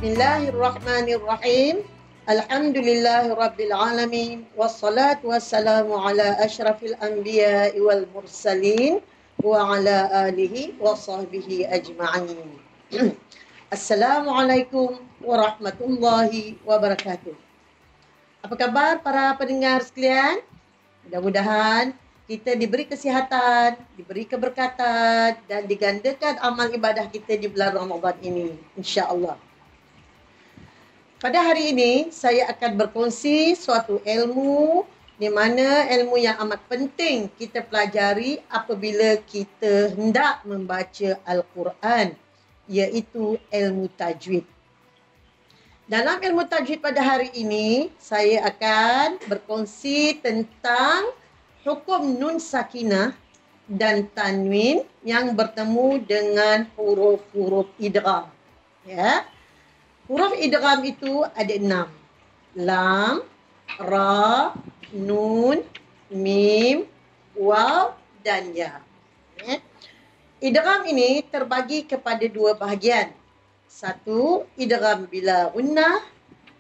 Bismillahirrahmanirrahim. Alhamdulillahirabbil alamin wassalatu wassalamu ala asyrafil anbiya'i wal mursalin wa ala alihi wa sahbihi ajma'in. Assalamualaikum warahmatullahi wabarakatuh. Apa khabar para pendengar sekalian? Mudah-mudahan kita diberi kesihatan, diberi keberkatan dan digandakan amal ibadah kita di bulan Ramadan ini, insya-Allah. Pada hari ini saya akan berkongsi suatu ilmu di mana ilmu yang amat penting kita pelajari apabila kita hendak membaca Al-Quran, iaitu ilmu tajwid. Dalam ilmu tajwid pada hari ini saya akan berkongsi tentang hukum nun sakinah dan tanwin yang bertemu dengan huruf-huruf idgham. Ya. Huruf idgham itu ada 6. Lam, ra, nun, mim, waw dan ya. Ya. Idgham ini terbagi kepada 2 bahagian. Satu, idgham bila gunnah.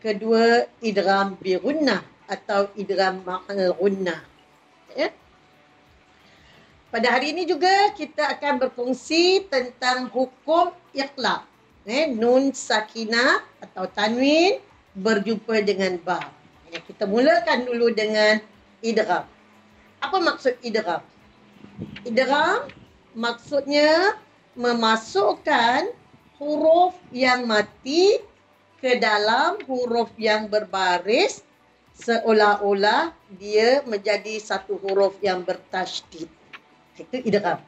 Kedua, idgham bi gunnah atau idgham ma'al gunnah. Ya. Pada hari ini juga kita akan berkongsi tentang hukum iqlab. Nun sakinah atau tanwin berjumpa dengan ba. Kita mulakan dulu dengan idgham. Apa maksud idgham? Idgham maksudnya memasukkan huruf yang mati ke dalam huruf yang berbaris seolah-olah dia menjadi satu huruf yang bertasydid. Itu idgham.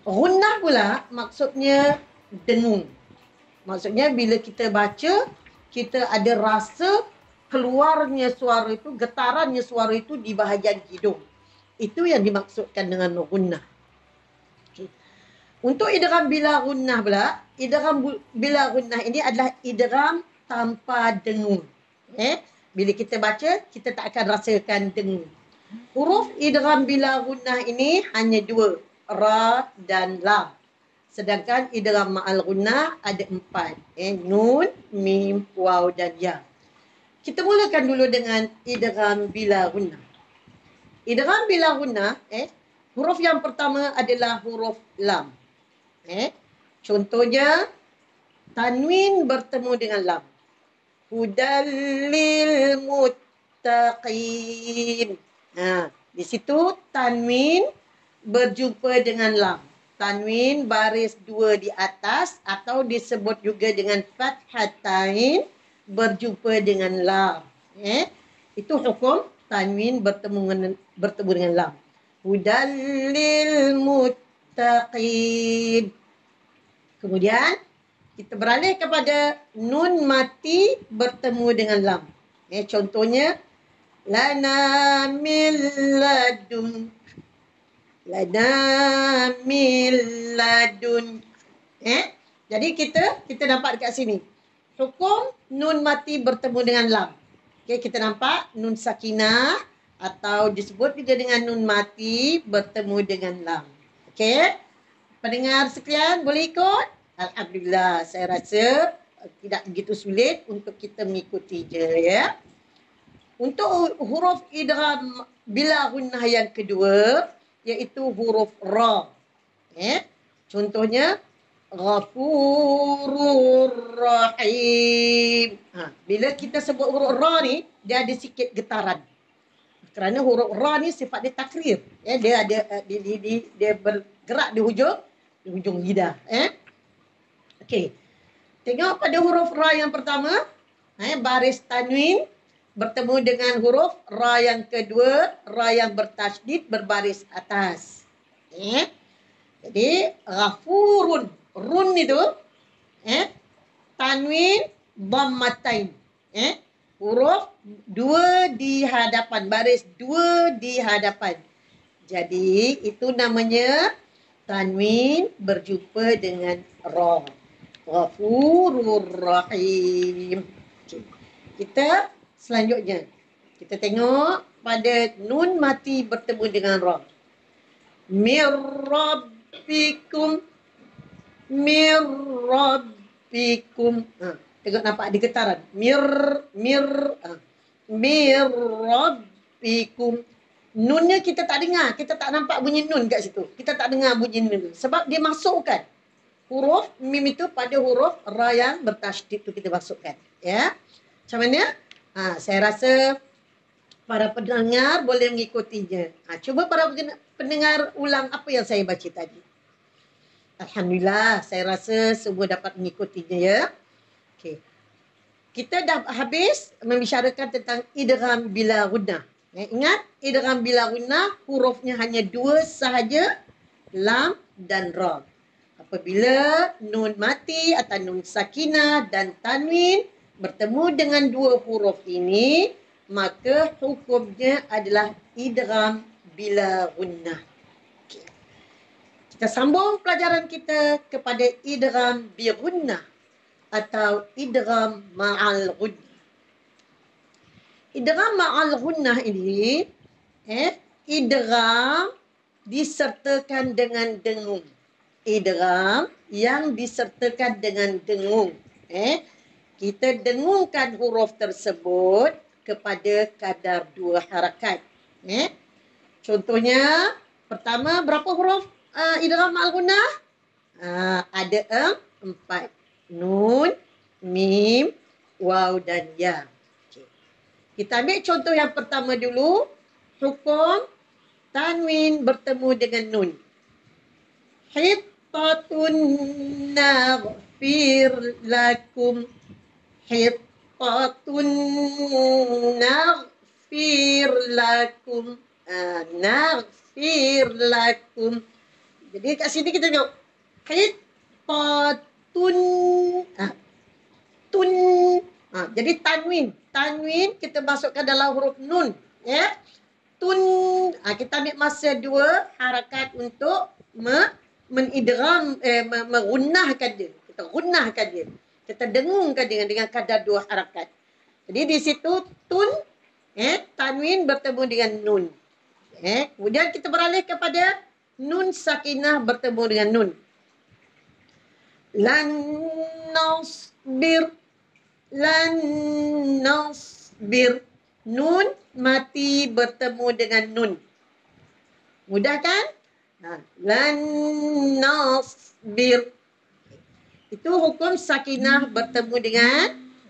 Gunnah pula maksudnya dengung. Maksudnya bila kita baca, kita ada rasa keluarnya suara itu, getarannya suara itu di bahagian hidung. Itu yang dimaksudkan dengan gunnah. Okay. Untuk idgham bila gunnah pula, idgham bila gunnah ini adalah idgham tanpa dengung. Bila kita baca, kita tak akan rasakan dengung. Huruf idgham bila gunnah ini hanya 2, ra dan lam. Sedangkan idgham ma'al gunnah ada 4. Nun, mim, waw dan ya. Kita mulakan dulu dengan idgham bila gunnah. Idgham bila gunnah, huruf yang pertama adalah huruf lam. Contohnya, tanwin bertemu dengan lam. Hudallil muttaqin. Di situ tanwin berjumpa dengan lam. Tanwin baris 2 di atas atau disebut juga dengan fathatain berjumpa dengan lam. Itu hukum tanwin bertemu dengan lam. Hudallil muttaqin. Kemudian kita beralih kepada nun mati bertemu dengan lam. Contohnya, lana min ladun. Lana min ladun. Jadi kita nampak dekat sini. Hukum nun mati bertemu dengan lam. Kita nampak nun sakinah atau disebut juga dengan nun mati bertemu dengan lam. Pendengar sekalian boleh ikut? Alhamdulillah, saya rasa tidak begitu sulit untuk kita mengikuti je ya. Untuk huruf idgham bila gunnah yang kedua, iaitu huruf ra. Contohnya, Ghafurur Rahim. Bila kita sebut huruf ra ni, dia ada sikit getaran. Kerana huruf ra ni sifat dia takrir. Dia ada dia bergerak di hujung lidah. Okey. Tengok pada huruf ra yang pertama, baris tanwin bertemu dengan huruf ra yang kedua, ra yang bertasydid berbaris atas. Jadi ghafurun, run itu tanwin dhammatain. Huruf 2 di hadapan, baris 2 di hadapan. Jadi itu namanya tanwin berjumpa dengan ra. Ghafurur Rahim. Kita selanjutnya, kita tengok pada nun mati bertemu dengan ra. Mir rabbikum. Tengok nampak ada getaran. Mir, mir rabbikum. Nunnya kita tak dengar. Kita tak nampak bunyi nun kat situ. Kita tak dengar bunyi nun. Sebab dia masukkan huruf mim itu pada huruf ra yang bertasydid tu kita masukkan. Ya. Macam mana? Saya rasa para pendengar boleh mengikutinya. Cuba para pendengar ulang apa yang saya baca tadi. Alhamdulillah, saya rasa semua dapat mengikutinya ya. Okey. Kita dah habis membicarakan tentang idgham bila gunnah. Ingat, idgham bila gunnah hurufnya hanya dua sahaja, lam dan ra. Apabila nun mati atau nun sakinah dan tanwin bertemu dengan dua huruf ini, maka hukumnya adalah idgham bila gunnah. Okay. Kita sambung pelajaran kita kepada idgham bi gunnah atau idgham ma'al gunnah. Idgham ma'al gunnah ini idgham disertakan dengan dengung. Idgham yang disertakan dengan dengung. Kita dengungkan huruf tersebut kepada kadar 2 harakat. Contohnya, pertama berapa huruf idgham ma'al gunnah? Ada 4. Nun, mim, waw dan ya. Okay. Kita ambil contoh yang pertama dulu. Hukum tanwin bertemu dengan nun. Hittatun naghfir lakum. Hittatun naghfir lakum. Naghfir lakum. Jadi kat sini kita tengok. Hittatun. Tun. Jadi tanwin kita masukkan dalam huruf nun, ya. Tun. Kita ambil masa 2 harakat untuk menidgham menggunnahkan dia. Kita gunnahkan dia. Kita dengungkan dengan kadar 2 harakat. Jadi di situ tun tanwin bertemu dengan nun. Kemudian kita beralih kepada nun sakinah bertemu dengan nun. Lan nasbir. Nun mati bertemu dengan nun. Mudah kan? Lan nasbir. Itu hukum sakinah bertemu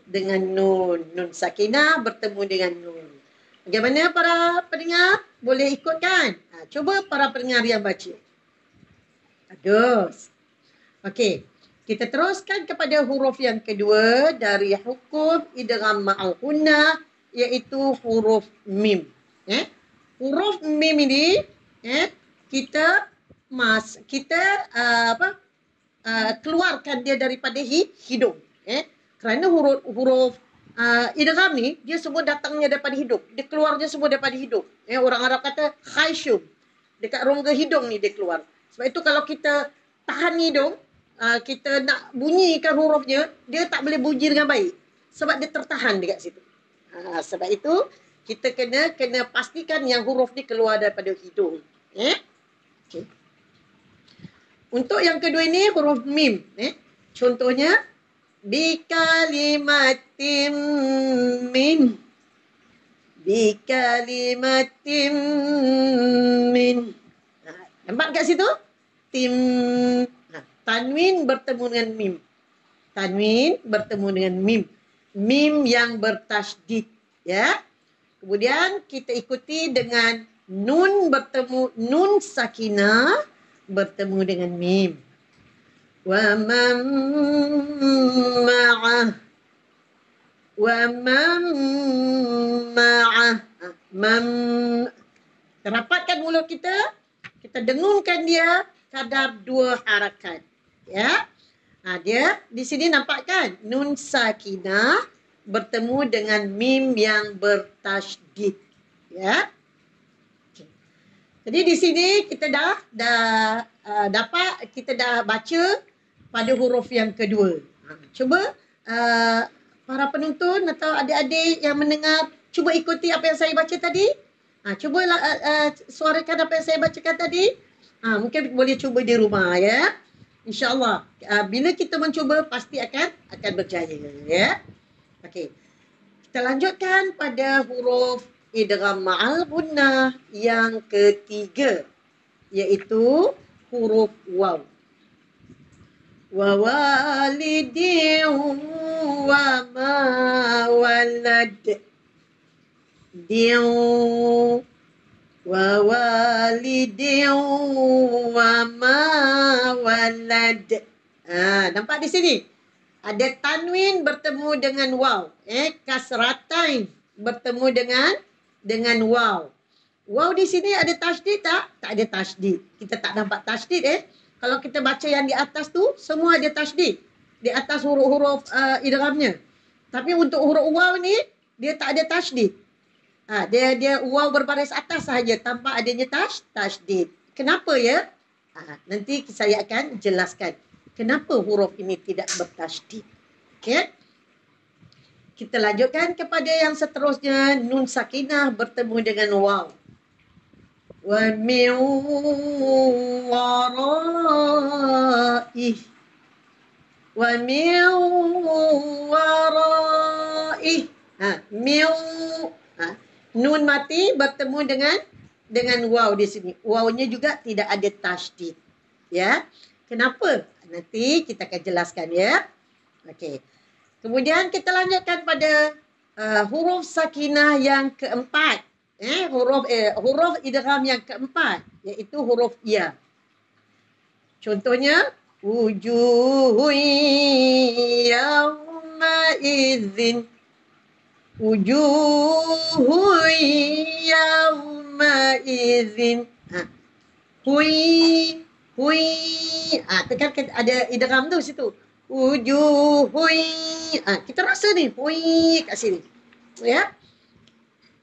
dengan nun. Nun sakinah bertemu dengan nun. Bagaimana para pendengar? Boleh ikutkan? Cuba para pendengar yang baca. Bagus. Okey. Kita teruskan kepada huruf yang kedua dari hukum idgham ma'al gunnah, iaitu huruf mim. Huruf mim ini kita keluarkan dia daripada hidung. Kerana huruf idgham ni dia semua datangnya daripada hidung. Dia keluarnya semua daripada hidung. Orang Arab kata khayshum. Dekat rongga hidung ni dia keluar. Sebab itu kalau kita tahan hidung, kita nak bunyikan hurufnya, dia tak boleh bunyi dengan baik. Sebab dia tertahan dekat situ. Sebab itu, kita kena pastikan yang huruf ni keluar daripada hidung. Okay. Untuk yang kedua ini, huruf mim. Contohnya, bikalimatim min. Bikalimatim min. Nampak kat situ? Tim. Tanwin bertemu dengan mim. Tanwin bertemu dengan mim. Mim yang bertasydid. Ya. Kemudian kita ikuti dengan nun bertemu, nun sakinah bertemu dengan mim. Wa man ma'ah. Wa man ma'ah. Terapatkan mulut kita. Kita dengungkan dia kadar 2 harakat. Ya. Dia di sini nampak kan? Nun sakinah bertemu dengan mim yang bertasydid. Ya. Okay. Jadi di sini kita dah baca pada huruf yang kedua. Cuba para penonton atau adik-adik yang mendengar, cuba ikuti apa yang saya baca tadi. Cuba suarakan apa yang saya bacakan tadi. Mungkin boleh cuba di rumah ya. InsyaAllah. Bila kita mencuba, pasti akan berjaya. Ya. Okey. Kita lanjutkan pada huruf idgham ma'al gunnah yang ketiga, iaitu huruf waw. Wa walidin wa ma walad. Diu wa walidin wa ma walad. Nampak di sini? Ada tanwin bertemu dengan waw. Kasratain bertemu dengan waw. Waw di sini ada tasydid tak? Tak ada tasydid. Kita tak nampak tasydid. Kalau kita baca yang di atas tu, semua ada tasydid. Di atas huruf-huruf idghamnya. Tapi untuk huruf waw ni, dia tak ada tasydid. Dia waw berbaris atas sahaja tanpa adanya tasydid. Kenapa ya? Nanti saya akan jelaskan kenapa huruf ini tidak bertasydid. Okey. Kita lanjutkan kepada yang seterusnya, nun sakinah bertemu dengan waw. Wa min waraih. Wa min waraih. Nun mati bertemu dengan waw di sini. Wawnya juga tidak ada tasydid. Ya. Kenapa? Nanti kita akan jelaskan ya. Okey. Kemudian kita lanjutkan pada huruf sakinah yang keempat. Huruf idgham yang keempat, iaitu huruf ya. Contohnya wujuhun yawma idzin. Wujuhun yawma idzin. Hui. Tekan ada idgham tu situ. Wujuhui. Kita rasa ni hui kat sini. Ya.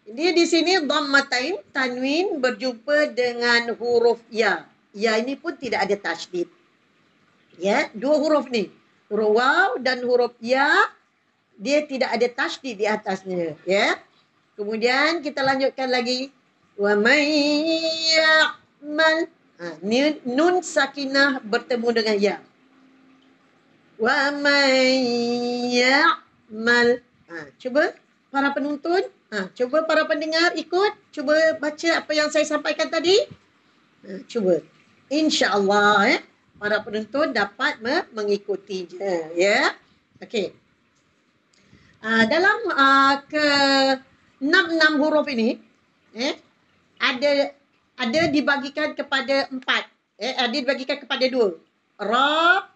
Dia di sini dhammatain, tanwin berjumpa dengan huruf ya. Ya ini pun tidak ada tasydid. Ya, dua huruf ni. Huruf waw dan huruf ya, dia tidak ada tasydid di atasnya, ya. Kemudian kita lanjutkan lagi. Wa may ya'mal. Nun sakinah bertemu dengan ya. Wa may ya'mal. Cuba para penonton, cuba para pendengar ikut, cuba baca apa yang saya sampaikan tadi. Cuba. InsyaAllah para penonton dapat mengikutinya, ya. Okey. Dalam ke-6 huruf ini, ada dibagikan kepada 4. Ada dibagikan kepada 2. Ra,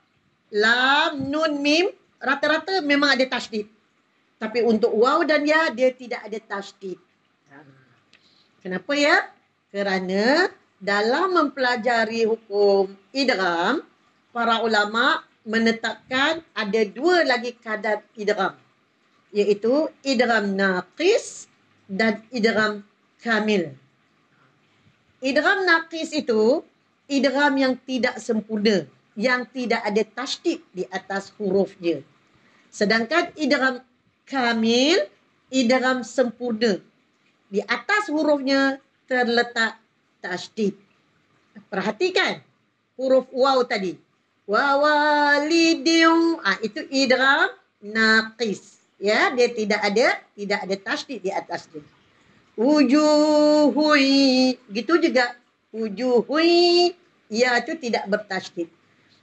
lam, nun, mim, rata-rata memang ada tasydid. Tapi untuk waw dan ya, dia tidak ada tasydid. Kenapa ya? Kerana dalam mempelajari hukum idgham, para ulama menetapkan ada 2 lagi kadar idgham, iaitu idgham naqis dan idgham kamil. Idgham naqis itu idgham yang tidak sempurna, yang tidak ada tasydid di atas hurufnya. Sedangkan idgham kamil, idgham sempurna. Di atas hurufnya terletak tasydid. Perhatikan huruf waw tadi. Wa walidiu. Itu idgham naqis. Ya, dia tidak ada tasydid di atasnya. Wujuhui. Gitu juga. Wujuhui. Ya itu tidak bertasydid.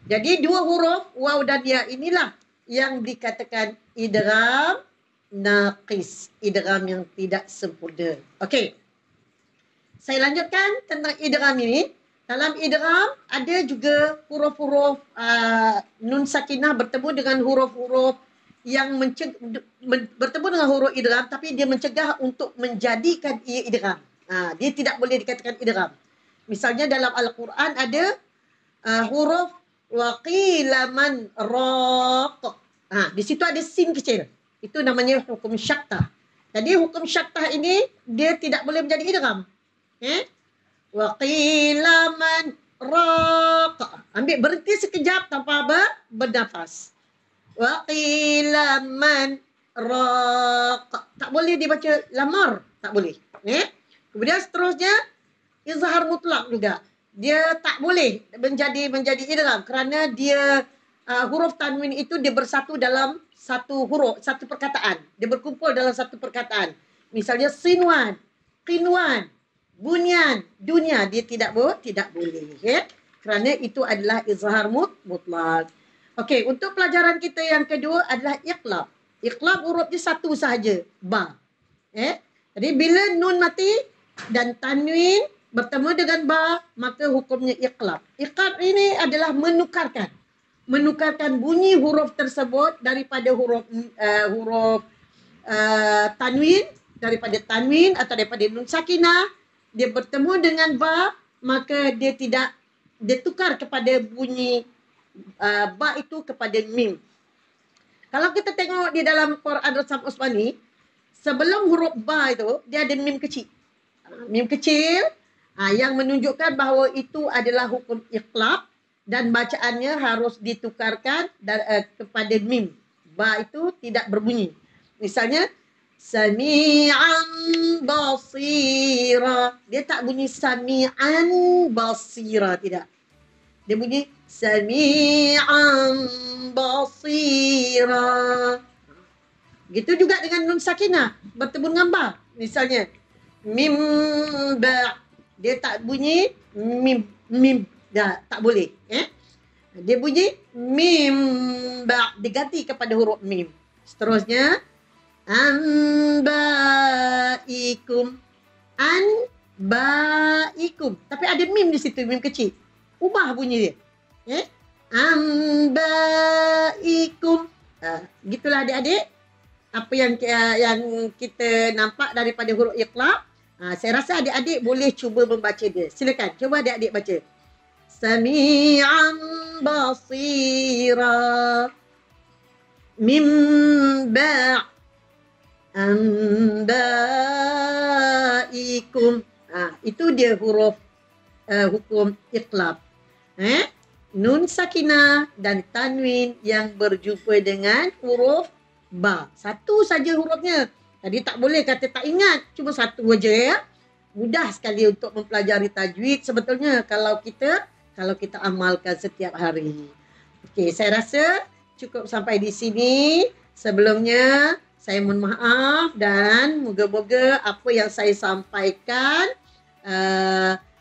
Jadi 2 huruf waw dan ya inilah yang dikatakan idgham naqis. Idgham yang tidak sempurna. Okey. Saya lanjutkan tentang idgham ini. Dalam idgham ada juga huruf-huruf nun sakinah bertemu dengan huruf-huruf yang bertemu dengan huruf idgham, tapi dia mencegah untuk menjadikan ia idgham. Dia tidak boleh dikatakan idgham. Misalnya dalam Al-Quran ada huruf waqila man raq. Di situ ada sin kecil. Itu namanya hukum syaktah. Jadi hukum syaktah ini dia tidak boleh menjadi idgham. Waqila man raq. Ambil berhenti sekejap tanpa bernafas. Waqila man raq. Tak boleh dibaca lamar, tak boleh. Kemudian seterusnya izhar mutlak juga. dia tak boleh menjadi idgham kerana dia huruf tanwin itu dia bersatu dalam satu huruf, satu perkataan. Dia berkumpul dalam satu perkataan. Misalnya sinwan, qinwan, bunyan, dunia, dia tidak boleh. Ya? Kerana itu adalah izhar mutlak. Okey, untuk pelajaran kita yang kedua adalah iqlab. Iqlab huruf dia satu sahaja, ba. Jadi bila nun mati dan tanwin bertemu dengan ba, maka hukumnya iqlab. Iqlab ini adalah menukarkan bunyi huruf tersebut daripada huruf tanwin, daripada tanwin atau daripada nun sakinah, dia bertemu dengan ba, maka dia tukar kepada bunyi ba itu kepada mim. Kalau kita tengok di dalam Quran Rasam Usmani, sebelum huruf ba itu dia ada mim kecil. Mim kecil yang menunjukkan bahawa itu adalah hukum iqlab dan bacaannya harus ditukarkan kepada mim. Ba itu tidak berbunyi. Misalnya sami'an basira. Dia tak bunyi sami'an basira, tidak. Dia bunyi sami'an basira. Gitu juga dengan nun sakinah bertemu dengan ba. Misalnya mim ba, dia tak bunyi mim dah, tak boleh. Dia bunyi mim ba, diganti kepada huruf mim. Seterusnya anbaikum, anbaikum, tapi ada mim di situ, mim kecil. Ubah bunyi dia. Anbaikum. Gitulah adik-adik. Apa yang kita nampak daripada huruf iqlab. Saya rasa adik-adik boleh cuba membaca dia. Silakan, cuba adik-adik baca. Sami'an basira. Mim ba' anba'ikum. Itu dia huruf hukum iqlab. Nun sakinah dan tanwin yang berjumpa dengan huruf ba. Satu saja hurufnya. Tadi tak boleh kata tak ingat. Cuma satu saja ya. Mudah sekali untuk mempelajari tajwid sebetulnya kalau kita amalkan setiap hari. Okey, saya rasa cukup sampai di sini. Sebelumnya saya mohon maaf dan moga-moga apa yang saya sampaikan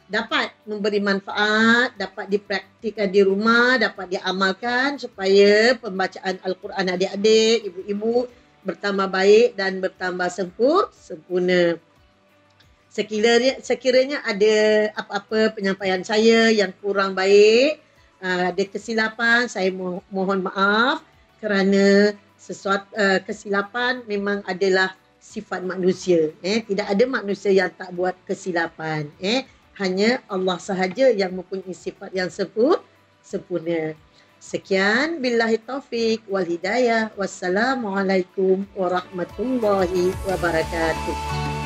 dapat memberi manfaat, dapat dipraktikkan di rumah, dapat diamalkan supaya pembacaan Al-Quran adik-adik, ibu-ibu bertambah baik dan bertambah sempurna. Sekiranya ada apa-apa penyampaian saya yang kurang baik, ada kesilapan, saya mohon maaf kerana kesilapan memang adalah sifat manusia. Tidak ada manusia yang tak buat kesilapan. Hanya Allah sahaja yang mempunyai sifat yang sempurna. Sekian, billahi taufik wal hidayah. Wassalamualaikum warahmatullahi wabarakatuh.